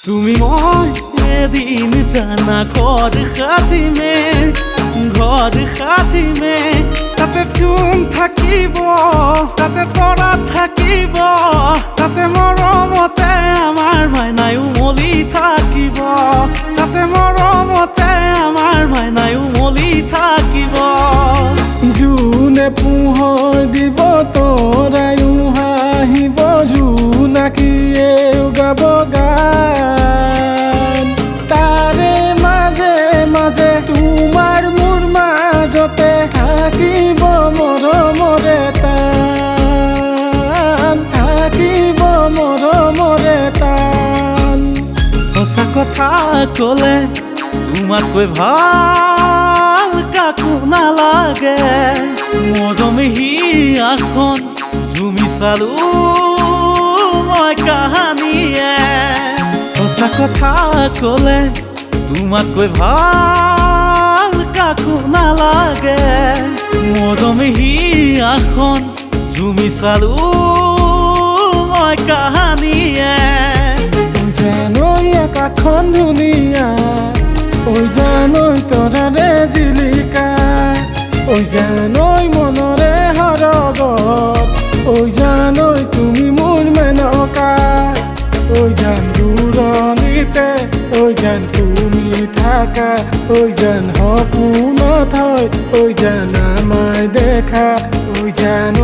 তুমি মই এদিন জানা ঘৰ সাজিমে তাতে চুম থাকিব, তাতে তৰা থাকিব, তাতে মৰমতে আমাৰ মাইনাই উমলি থাকিব, তাতে মৰমতে আমাৰ মাইনাই উমলি থাকিব। জোনে পোহৰ দিব তৰায়ো হাঁহিব, জোনাকীয়ে গাব গান। তাৰে মাজে মাজে তোমাৰ মোৰ মাজতে থাকিব মৰমৰে টান, থাকিব মৰমৰে টান। সঁচা কথা ক'লে তোমাতকৈ ভাল কাকো নালাগে, মৰমে হিয়াখন জুমি চালো মই কাহানিয়ে। সঁচা কথা ক'লে তোমাতকৈ ভাল কাকো নালাগে, মৰমে হিয়াখন জুমি চালো মই কাহানিয়ে। জানৈ আকাশখন ধুনীয়া, ঐ জানৈ তৰাৰে জিলিকা, ঐ জানৈ মনৰে সৰগত, ঐ জানৈ তুমি মোৰ মেনকা। ঐ জান দূৰণিতে, ঐ জান তুমি থাকা, ঐ জান সপোনত হয়, ঐ জান আমায় দেখা, ঐ জান